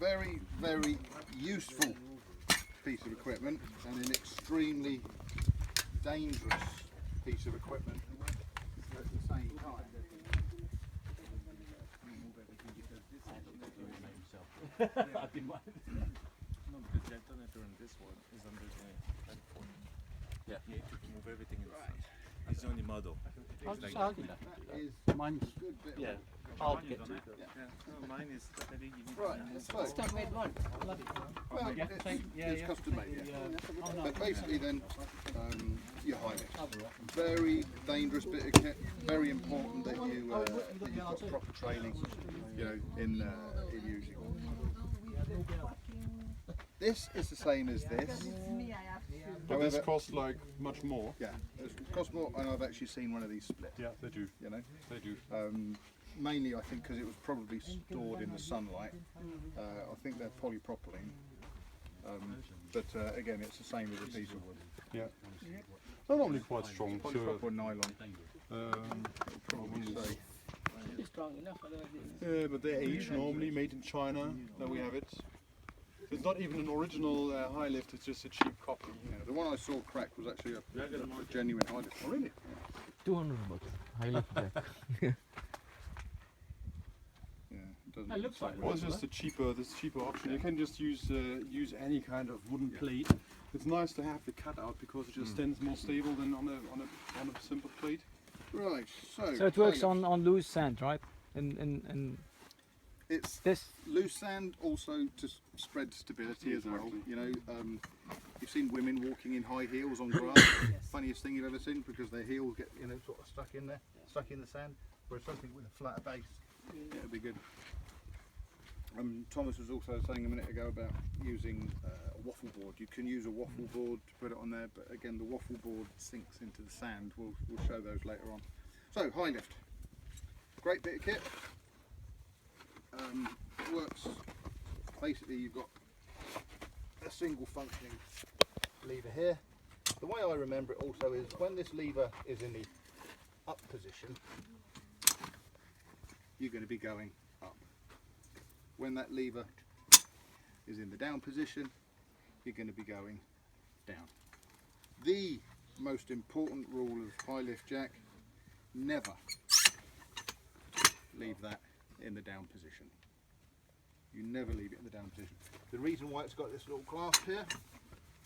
very, very useful piece of equipment and an extremely dangerous piece of equipment at the same time. I didn't mind. No, because the alternator in this one is under the platform. Yeah. You need to move everything in front. It's the only model. Mine's a good bit. Yeah. I'll get to it. Yeah. No, mine is heavy. You need Right, so, Custom made one. Love it. well, Yeah, it's custom made, yeah. Oh, no. But basically then, your Hilift. Very dangerous bit of kit, very important that you've got proper training, you know, in using it. This is the same as this. But this However, costs like much more. yeah, it costs more, and I've actually seen one of these split. Yeah, they do. You know, They do. mainly I think because it was probably stored in the sunlight. I think they're polypropylene, but again, it's the same as a piece of wood. Yeah. They're normally quite strong. So, Polypropylene nylon. probably say. It's strong enough, otherwise it's... yeah, but they're aged normally, made in China. There we have it. It's not even an original Hilift. It's just a cheap copy. Yeah, the one I saw cracked was actually a genuine Hilift. Oh, really? 200 bucks. Hilift jack. Yeah, it doesn't. It looks like Well, it's just a cheaper option. You can just use any kind of wooden plate. It's nice to have the cutout because it just stands more stable than on a simple plate. Right, So it works on loose sand, right? And It's this. loose sand also to spread stability as well. You know, you've seen women walking in high heels on grass. Funniest thing you've ever seen because their heels get, you know, sort of stuck in there, stuck in the sand. Whereas something with a flatter base, it'll be good. Thomas was also saying a minute ago about using a waffle board. You can use a waffle board to put it on there, but again, the waffle board sinks into the sand. We'll show those later on. So, Hilift, great bit of kit. Works, basically you've got a single functioning lever here. The way I remember it also is when this lever is in the up position, you're going to be going up. When that lever is in the down position, you're going to be going down. The most important rule of Hilift jack, never leave that in the down position. You never leave it in the down position. The reason why it's got this little clasp here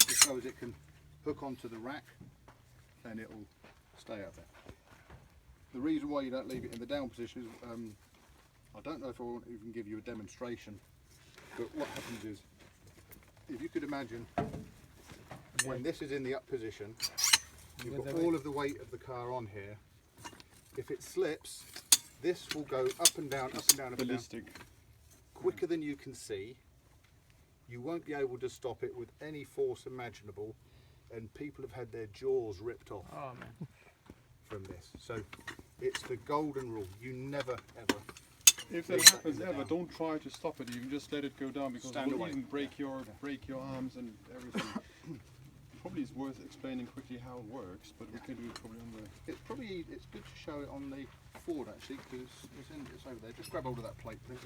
is so as it can hook onto the rack and it will stay up there. The reason why you don't leave it in the down position is, I don't know if I want to even give you a demonstration, but what happens is, if you could imagine when this is in the up position, you've got all of the weight of the car on here. If it slips, this will go up and down, up and down, up and down, Ballistic. quicker than you can see. You won't be able to stop it with any force imaginable, and people have had their jaws ripped off from this. So it's the golden rule. You never ever. If that happens ever, don't try to stop it. Even just let it go down because Stand it will away. even break your arms and everything. Probably is worth explaining quickly how it works, but we can do it probably on the. It's good to show it on the Ford actually because it's over there. Just grab hold of that plate, please.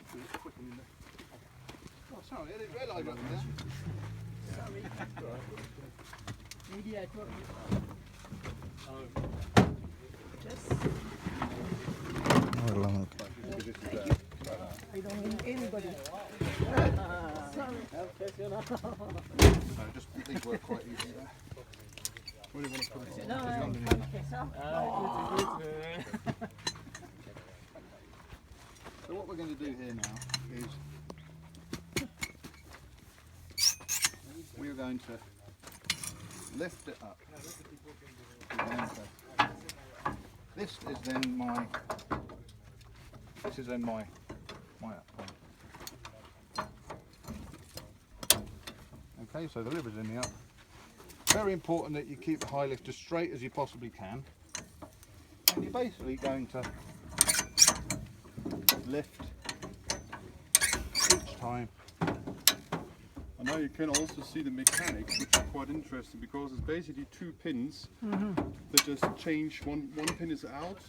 'Cause it's quick in there. Oh, sorry, I didn't realise that was there. Sorry. Maybe I told you. Just... I don't mean anybody. Sorry. No, just these work quite easy there. What do you want to put it No, on? okay, so... So what we're going to do here now is we're going to lift it up. This is then my up point. Okay, so the liver's in the up. Very important that you keep the Hilift as straight as you possibly can. And you're basically going to lift each time. And now you can also see the mechanics, which are quite interesting because it's basically two pins that just change. One pin is out,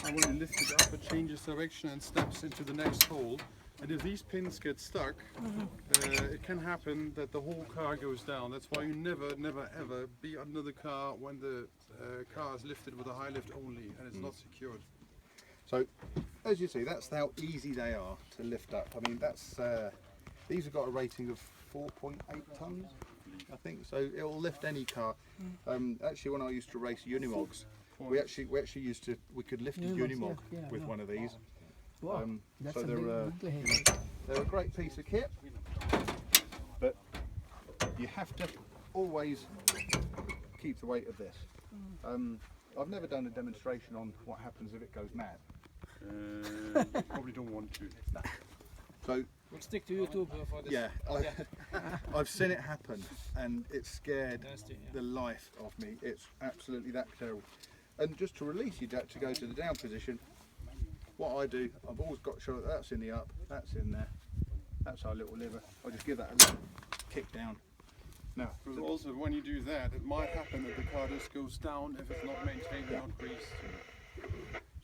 and when you lift it up, it changes direction and steps into the next hole. And if these pins get stuck, it can happen that the whole car goes down. That's why you never ever be under the car when the car is lifted with a high lift only and it's not secured. So, as you see, that's how easy they are to lift up. I mean, that's these have got a rating of 4.8 tons, I think. So it will lift any car. Actually, when I used to race Unimogs, we actually we could lift a Unimog with one of these. Wow, that's so a they're big they're a great piece of kit, but you have to always keep the weight of this. I've never done a demonstration on what happens if it goes mad. You probably don't want to. So We'll stick to YouTube for this. yeah, I've seen it happen, and it scared the life of me. It's absolutely that terrible. And just to release your jack to go to the down position, what I do, I've always got to show that that's in the up, that's in there, that's our little lever. I just give that a little kick down. Now, Because also when you do that, it might happen that the car just goes down if it's not maintained and not greased.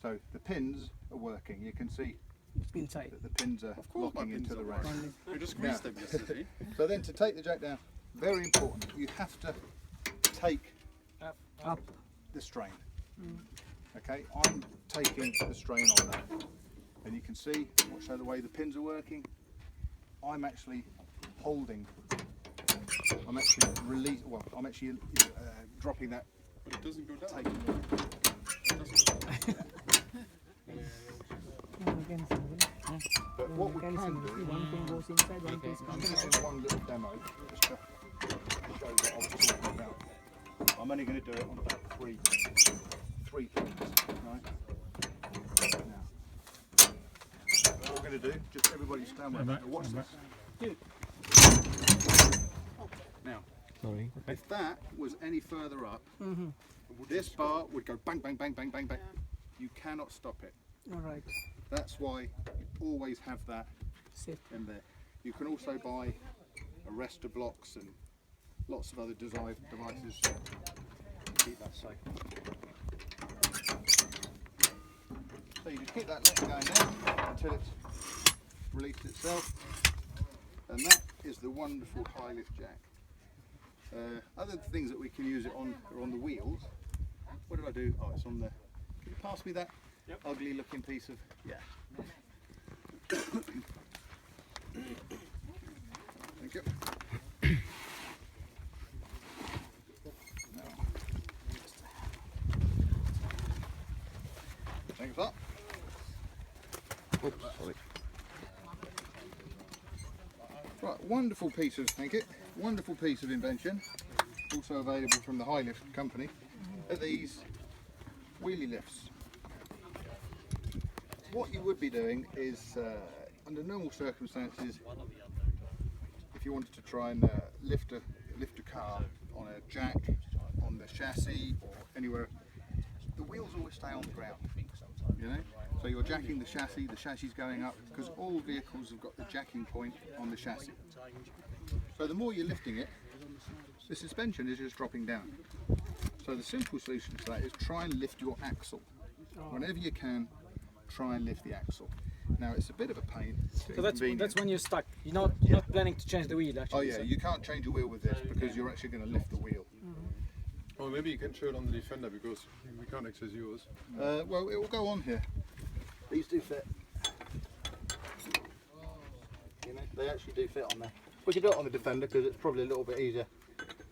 so the pins are working. You can see inside. that the pins are Of course my locking pins into the are rack. We just greased them yesterday. So then to take the jack down, very important, you have to take Up. the strain. Okay, I'm taking the strain on that, and you can see, I'll show the way the pins are working. I'm actually holding, I'm actually dropping that, But it doesn't go down. taking It doesn't go down. but what we can do, One thing goes inside, one thing I'm comes going to out. do one little demo just to show what I was talking about. I'm only going to do it on about three pins, right? Now, what we're going to do, just everybody stand with me. Now watch this. Now, Sorry. if that was any further up, this bar would go bang, bang, bang, bang, bang, bang. You cannot stop it. All right. That's why you always have that Safe. in there. You can also buy arrestor blocks and lots of other devices to keep that safe. So you just keep that let going there until it's released itself, and that is the wonderful high lift jack. Other things that we can use it on are on the wheels. What do I do? Oh, it's on the. Can you pass me that ugly looking piece of? Yeah. Thank you. Now, thanks a lot. Oops, sorry. Right, wonderful piece of, thank you, wonderful piece of invention, also available from the Hilift company, are these wheelie lifts. What you would be doing is, under normal circumstances, if you wanted to try and lift a car on a jack, on the chassis or anywhere, the wheels always stay on the ground, you know? So you're jacking the chassis is going up, because all vehicles have got the jacking point on the chassis. So the more you're lifting it, the suspension is just dropping down. So the simple solution to that is try and lift your axle. Whenever you can, try and lift the axle. Now it's a bit of a pain. So that's when you're stuck. You're not planning to change the wheel actually. Oh yeah, you can't change a wheel with this because you're actually going to lift the wheel. Or maybe you can show it on the Defender because we can't access yours. Well, it will go on here. These do fit. You know, they actually do fit on there. We can do it on the Defender because it's probably a little bit easier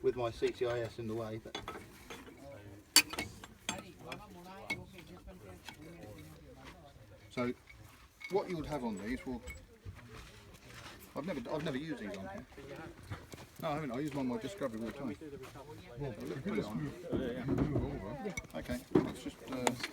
with my CTIS in the way. But so, what you would have on these will. I've never used these on here. No, I haven't. I use them on my Discovery all the time. Put it on. Okay, let's just